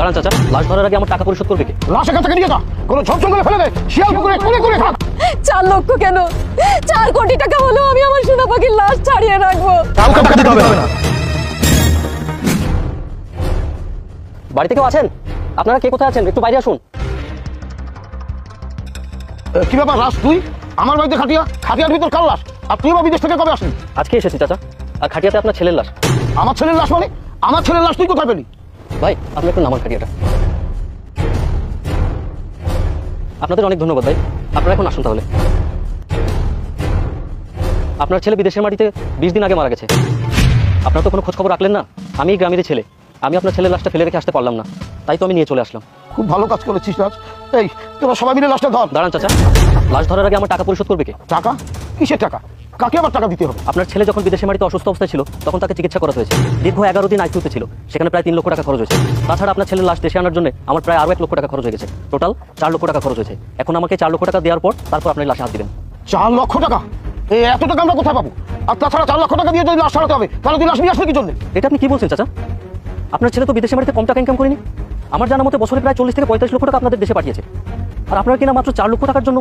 দাঁড়ান চাচা, লাশ ধরার আগে আমার টাকা পরিশোধ করবে কে? লাশ এখান থেকে নিয়ে যা, কোনো ঝোপ জঙ্গলে ফেলে দে, শিয়াল পুকুরে কোলে কোলে থাক। 4 লক্ষ কেন, 4 কোটি টাকা হলেও আমি আমার সোনা পাখির লাশ ছাড়িয়ে রাখবো। কাউকে টাকা দিতে হবে না। বাড়িতে কেউ আছেন? আপনারা কে কোথায় আছেন? একটু বাইরে আসুন। কি ব্যাপার রাজ, তুই আমার বাড়িতে খাটিয়ার ভিতর কার লাশ? আর তুই বা বিদেশ থেকে কবে আসলি? আজকে এসেছি চাচা, আর খাটিয়াতে আপনার ছেলের লাশ। আমার ছেলের লাশ মানে? আমার ছেলের লাশ তুই কোথায় পেলি? ভাই আপনি একটু নামান খাটিয়াটা। আপনাদের অনেক ধন্যবাদ ভাই, আপনারা এখন আসুন তাহলে। আপনার ছেলে বিদেশের মাটিতে 20 দিন আগে মারা গেছে। আপনারা তো কোনো খোঁজ খবর রাখলেন না। আমি এই গ্রামেরই ছেলে, আমি আপনার ছেলের লাশটা ফেলে রেখে আসতে পারলাম না, তাই তো আমি নিয়ে চলে আসলাম। খুব ভালো কাজ করেছিস রাজ। এই তোরা সবাই মিলে লাশটা ধর। দাঁড়ান চাচা, লাশ ধরার আগে আমার টাকা পরিশোধ করবে কে? টাকা? কিসের টাকা? কাকে আবার টাকা দিতে হবে? আপনার ছেলে যখন বিদেশের মাটিতে অসুস্থ অবস্থায় ছিল তখন তাকে চিকিৎসা করা হয়েছে। দীর্ঘ 11 দিন আইসিইউতে ছিল, সেখানে প্রায় 3 লক্ষ টাকা খরচ হয়েছে। তাছাড়া আপনার ছেলের লাশ দেশে আনার জন্য আমার প্রায় আরো 1 লক্ষ টাকা খরচ হয়ে গেছে। টোটাল 4 লক্ষ টাকা খরচ হয়েছে। এখন আমাকে 4 লক্ষ টাকা দেওয়ার পর তারপর আপনি লাশে হাত দিবেন। 4 লক্ষ টাকা? এই এত টাকা আমরা কোথায় পাবো? আর তাছাড়া 4 লক্ষ টাকা দিয়ে যদি লাশ ছাড়াতে হবে, তাহলে তুই লাশ নিয়ে আসলে কি জন্য? এটা আপনি কি বলছেন চাচা? আপনার ছেলে তো বিদেশের মাটিতে কম টাকা ইনকাম করেনি। আমার জানা মতে বছরে প্রায় 40 থেকে 45 লক্ষ টাকা আপনাদের দেশে পাঠিয়েছে। আর আপনারা কিনা মাত্র 4 লক্ষ টাকার জন্য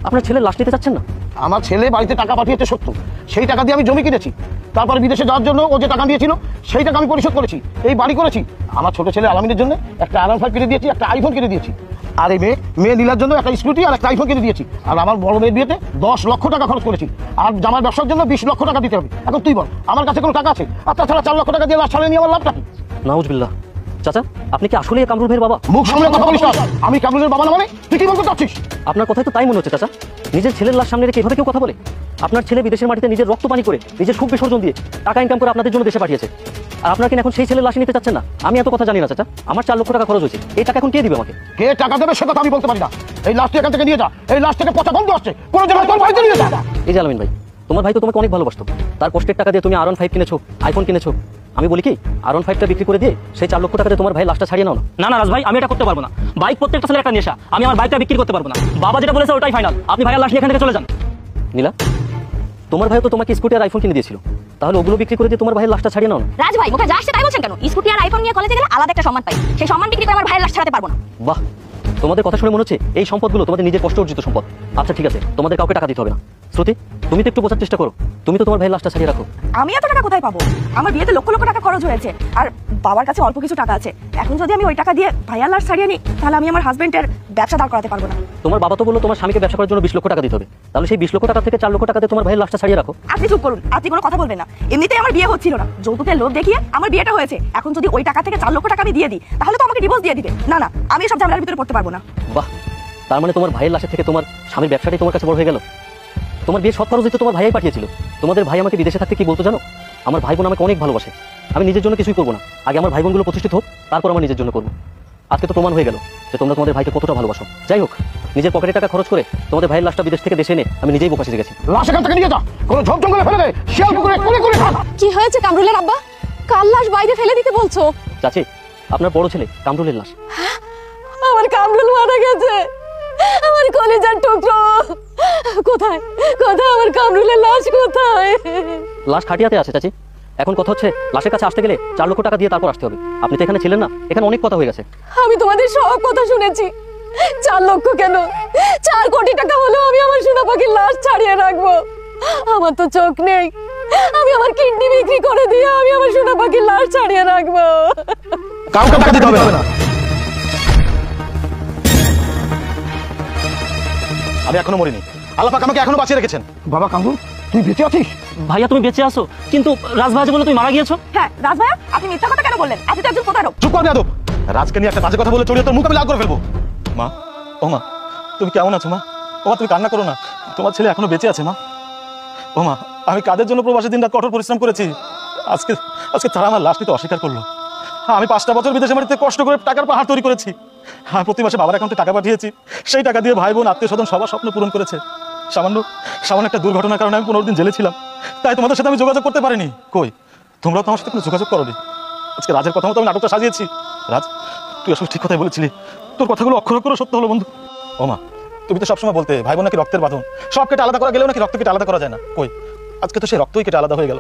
আপনার ছেলের লাশ নিতে চাচ্ছেন না? আমার ছেলে বাড়িতে টাকা পাঠিয়েছে সত্য, সেই টাকা দিয়ে আমি জমি কিনেছি। তারপর বিদেশে যাওয়ার জন্য ও যে টাকা দিয়েছিল সেই টাকা আমি পরিশোধ করেছি, এই বাড়ি করেছি। আমার ছোট ছেলে আলামিনের জন্য একটা R15 কিনে দিয়েছি, একটা আইফোন কিনে দিয়েছি। আর এই মেয়ে নীলার জন্য একটা স্কুটি আর একটা আইফোন কিনে দিয়েছি। আর আমার বড় মেয়ের বিয়েতে 10 লক্ষ টাকা খরচ করেছি। আর জামার ব্যবসার জন্য 20 লক্ষ টাকা দিতে হবে। এখন তুই বল, আমার কাছে কোনো টাকা আছে? আর তাছাড়া 4 লক্ষ টাকা দিয়ে লাশ ছাড়িয়ে নিয়ে আমার লাভটা কি? নাউজুবিল্লাহ। চাচা আপনি কি আসলেই কামরুল ভাইয়ের বাবা? মুখ সামলে কথা বলিস না। আমি কামরুলের বাবা না মানে? তুই কি বলতে চাচ্ছিস? আপনার কথাই তো তাই মনে হচ্ছে চাচা। নিজের ছেলের লাশ সামনে রেখে এভাবে কেউ কথা বলে? আপনার ছেলে বিদেশের মাটিতে নিজের রক্ত পানি করে, নিজের সুখ বিসর্জন দিয়ে টাকা ইনকাম করে আপনাদের জন্য দেশে পাঠিয়েছে। আর আপনারা কিনা এখন সেই ছেলের লাশ নিতে চাচ্ছেন না? আমি এত কথা জানি না চাচা। আমার 4 লক্ষ টাকা খরচ হয়েছে, এই টাকা এখন কে দিবে আমাকে? কে টাকা দেবে সে কথা আমি বলতে পারি না। এই লাশটা এখান থেকে নিয়ে যা। এই লাশ থেকে পচা গন্ধ আসছে, কোনো জায়গায় তোর বাড়িতে নিয়ে যা। এই যে আলামিন ভাই, তোমার ভাই তো তোমাকে অনেক ভালোবাসতো। তার কষ্টের টাকা দিয়ে তুমি R15 কিনেছো, আইফোন কিনেছো। আমি বলি কি, R15টা বিক্রি করে দিয়ে সেই 4 লক্ষ টাকা দিয়ে তোমার ভাই লাশটা ছাড়িয়ে নাও না। না না রাজ ভাই, আমি এটা করতে পারবো না। বাইক প্রত্যেকটা ছেলের একটা নেশা, আমি আমার বাইকটা বিক্রি করতে পারবো না। বাবা যেটা বলেছে ওটাই ফাইনাল। আপনি ভাইয়ের লাশ নিয়ে এখান থেকে চলে যান। নীলা, তোমার ভাই তো তোমাকে স্কুটি আর আইফোন কিনে দিয়েছিল, তাহলে ওগুলো বিক্রি করে দিয়ে তোমার ভাইয়ের লাশটা ছাড়িয়ে নাও না। রাজ ভাই মুখে যা আসছে তাই বলছেন কেন? স্কুটি আর আইফোন নিয়ে কলেজে গেলে আলাদা একটা সম্মান পাই, সেই সম্মান বিক্রি করে আমার ভাইয়ের লাশ ছাড়াতে পারবো না। বাহ, তোমাদের কথা শুনে মনে হচ্ছে এই সম্পদগুলো তোমাদের নিজের কষ্ট অর্জিত সম্পদ। আচ্ছা ঠিক আছে, তোমাদের কাউকে টাকা দিতে হবে না। শ্রুতি, তুমি তো একটু বোঝার চেষ্টা করো। তুমি তো তোমার ভাইয়ের লাশটা ছাড়িয়ে রাখো। আমি এত টাকা কোথায় পাবো? আমার বিয়েতে লক্ষ লক্ষ টাকা খরচ হয়েছে, আর বাবার কাছে অল্প কিছু টাকা আছে। এখন যদি আমি ওই টাকা দিয়ে ভাইয়ার লাশ ছাড়িয়ে নিই, তাহলে আমি আমার হাজবেন্ডের ব্যবসা দাঁড় করাতে পারবো না। তোমার বাবা তো বললো তোমার স্বামীকে ব্যবসা করার জন্য 20 লক্ষ টাকা দিতে হবে, তাহলে সেই 20 লক্ষ টাকা থেকে 4 লক্ষ টাকাতে তোমার ভাইয়ের লাশটা ছাড়িয়ে রাখো। আপনি চুপ করুন, আপনি কোনো কথা বলবেন না। এমনিতেই আমার বিয়ে হচ্ছিল না, যৌতুকের লোভ দেখিয়ে আমার বিয়েটা হয়েছে। এখন যদি ওই টাকা থেকে 4 লক্ষ টাকা আমি দিয়ে দিই, তাহলে তো আমাকে ডিভোর্স দিয়ে দিবে। না না, আমি এসব ঝামেলার ভিতরে পড়তে পারবো না। বাহ, তার মানে তোমার ভাইয়ের লাশের থেকে তোমার স্বামীর ব্যবসাটাই তোমার কাছে বড় হয়ে গেল। তোমার বিয়ে সব খরচ দিতে তোমার ভাইয়াই পাঠিয়েছিল। তোমাদের ভাই আমাকে বিদেশে থাকতে কি বলতো জানো? আমার ভাই বোন আমাকে অনেক ভালোবাসে, আমি নিজের জন্য কিছুই করবো না। আগে আমার ভাই বোনগুলো প্রতিষ্ঠিত হোক, তারপর আমার নিজের জন্য করবো। আজকে তো প্রমাণ হয়ে গেল যে তোমরা তোমাদের ভাইকে কতটা ভালোবাসো। যাই হোক, নিজের পকেটে টাকা খরচ করে তোমাদের ভাইয়ের লাশটা বিদেশ থেকে দেশে এনে আমি নিজেই বোকা শিখে গেছি। লাশ এখান থেকে নিয়ে যা, কোনো ঝোপ জঙ্গলে ফেলে দে, শিয়াল পুকুরে কোলে কোলে থাক। কি হয়েছে কামরুলের আব্বা? কার লাশ বাইরে ফেলে দিতে বলছো? চাচি, আপনার বড় ছেলে কামরুলের লাশ। আমার কামরুল মারা গেছে, আমার কলিজার টুকরো। কোথায় কোথায় আমার কামরুলের লাশ কোথায়? লাশ খাটিয়াতে আছে চাচি। এখন কথা হচ্ছে লাশের কাছে আসতে গেলে 4 লক্ষ টাকা দিয়ে তারপর আসতে হবে। আপনি তো এখানে ছিলেন না, এখানে অনেক কথা হয়ে গেছে। আমি তোমাদের সব কথা শুনেছি। 4 লক্ষ কেন, 4 কোটি টাকা হলেও আমি আমার সোনা পাখির লাশ ছাড়িয়ে রাখবো। আমার তো চোখ নেই, আমি আমার কিডনি বিক্রি করে দিয়ে আমি আমার সোনা পাখির লাশ ছাড়িয়ে রাখবো। কাউকে টাকা দিতে হবে না। আমি এখনো মরিনি, আল্লাহ পাক আমাকে এখনো বাঁচিয়ে রেখেছেন। বাবা কামরুল, তুই বেঁচে আছিস? ভাইয়া তুমি বেঁচে আছো, কিন্তু রাজ ভাই বলে তুমি মারা গিয়েছো। হ্যাঁ রাজ ভাইয়া, আপনি মিথ্যা কথা কেন বললেন? আপনি তো একজন প্রতারক। চুপ কর বেয়াদব। রাজকে নিয়ে একটা বাজে কথা বলে চড়িয়ে তোর মুখ আমি লাল করে ফেলবো। মা, ও মা, তুমি কেমন আছো মা? ও মা, তুমি কান্না করো না, তোমার ছেলে এখনো বেঁচে আছে মা। ও মা, আমি কাদের জন্য প্রবাসী দিন রাত কঠোর পরিশ্রম করেছি, আজকে আজকে তারা আমার লাশ নিতে অস্বীকার করলো। আমি 5টা বছর বিদেশে মাটিতে কষ্ট করে টাকার পাহাড় তৈরি করেছি। হ্যাঁ, প্রতি মাসে বাবার অ্যাকাউন্টে টাকা পাঠিয়েছি, সেই টাকা দিয়ে ভাই বোন আত্মীয় স্বজন সবার স্বপ্ন পূরণ করেছে। সামান্য একটা দুর্ঘটনার কারণে আমি 15 দিন জেলে ছিলাম, তাই তোমাদের সাথে আমি যোগাযোগ করতে পারিনি। কই, তোমরাও তো আমার সাথে কোনো যোগাযোগ করোনি। আজকে রাজের কথা মতো আমি নাটকটা সাজিয়েছি। রাজ, তুই আসলে ঠিক কথাই বলেছিলি, তোর কথাগুলো অক্ষর অক্ষর সত্য হলো বন্ধু। ও মা, তুমি তো সবসময় বলতে ভাই বোন নাকি রক্তের বাঁধন, সব কেটে আলাদা করা গেলেও নাকি রক্ত কেটে আলাদা করা যায় না। কই, আজকে তো সেই রক্তই কেটে আলাদা হয়ে গেল।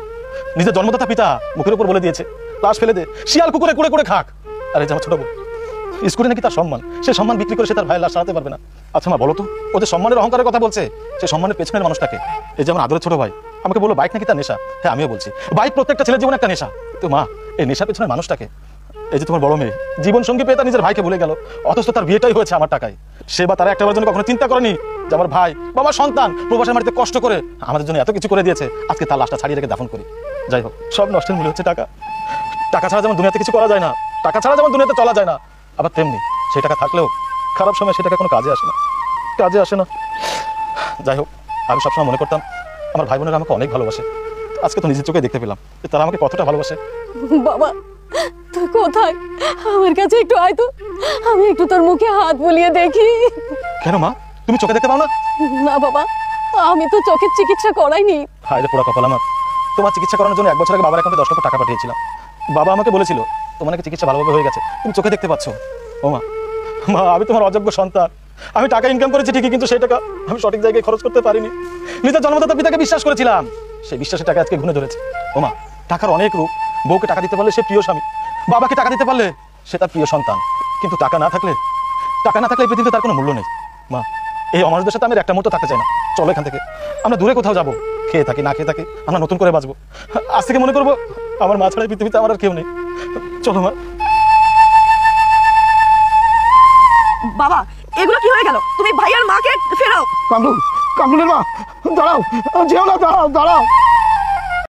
নিজের জন্মদাতা পিতা মুখের উপর বলে দিয়েছে লাশ ফেলে দে, শিয়াল কুকুরে কুড়ে কুড়ে খাক। আরে যে আমার ছোট বোন, স্কুলে নাকি তার সম্মান, সে সম্মান বিক্রি করে সে তার ভাইয়ের লাশ সারাতে পারবে না। আচ্ছা মা বলো তো, ও যে সম্মানের অহংকারের কথা বলছে, সে সম্মানের পেছনের মানুষটাকে? এই যে আমার আদরের ছোট ভাই আমাকে বললো বাইক নাকি তার নেশা। হ্যাঁ আমিও বলছি বাইক প্রত্যেকটা ছেলের জীবনে একটা নেশা। তো মা এই নেশার পেছনের মানুষটাকে? এই যে তোমার বড় মেয়ে জীবন সঙ্গী পেয়ে তার নিজের ভাইকে ভুলে গেল, অথচ তার বিয়েটাই হয়েছে আমার টাকায়। সে বা তারা একটাবার জন্য কখনো চিন্তা করেনি যে আমার ভাই বা আমার সন্তান প্রবাসের মাটিতে কষ্ট করে আমাদের জন্য এত কিছু করে দিয়েছে, আজকে তার লাশটা ছাড়িয়ে রেখে দাফন করি। যাই হোক, সব নষ্টের মূল্য হচ্ছে টাকা। টাকা ছাড়া যেমন দুনিয়াতে কিছু করা যায় না, টাকা ছাড়া যেমন দুনিয়াতে চলা যায় না, আবার তেমনি সেই টাকা থাকলেও খারাপ সময় সেই টাকা কোনো কাজে আসে না, কাজে আসে না। যাই হোক, আমি সবসময় মনে করতাম আমার ভাই বোনেরা আমাকে অনেক ভালোবাসে। আজকে তো নিজের চোখে দেখতে পেলাম যে তারা আমাকে কতটা ভালোবাসে। বাবা তুই কোথায়? আমার কাছে একটু আয় তো, আমি একটু তোর মুখে হাত বুলিয়ে দেখি। কেন মা, তুমি চোখে দেখতে পাও না? না বাবা, আমি তো চোখের চিকিৎসা করাইনি। হায় রে পোড়া কপাল আমার, তোমার চিকিৎসা করানোর জন্য 1 বছর আগে বাবার অ্যাকাউন্টে 10 লক্ষ টাকা পাঠিয়েছিলাম। বাবা আমাকে বলেছিল তোমার নাকি চিকিৎসা ভালোভাবে হয়ে গেছে, তুমি চোখে দেখতে পাচ্ছ। ও মা, মা আমি তোমার অযোগ্য সন্তান। আমি টাকা ইনকাম করেছি ঠিকই, কিন্তু সেই টাকা আমি সঠিক জায়গায় খরচ করতে পারিনি। নিজের জন্মদাতা পিতাকে বিশ্বাস করেছিলাম, সেই বিশ্বাসের টাকা আজকে ঘুরে ধরেছে। ও মা, টাকার অনেক রূপ। বউকে টাকা দিতে পারলে সে প্রিয় স্বামী, বাবাকে টাকা দিতে পারলে সে তার প্রিয় সন্তান, কিন্তু টাকা না থাকলে এই পৃথিবীতে তার কোনো মূল্য নেই। মা, এই অমানুষদের সাথে আমি একটা মুহূর্ত থাকতে চাই না। চলো এখান থেকে আমরা দূরে কোথাও যাবো, খেয়ে থাকি না খেয়ে থাকি, আমরা নতুন করে বাঁচবো। আজ থেকে মনে করবো আমার মা ছাড়া এই পৃথিবীতে আমার আর কেউ নেই। চলো মা। বাবা এগুলো কি হয়ে গেল? তুমি ভাইয়ার মাকে ফেরাও। কামরুল, কামরুলের মা, দাঁড়াও, যেও না, দাঁড়াও দাঁড়াও।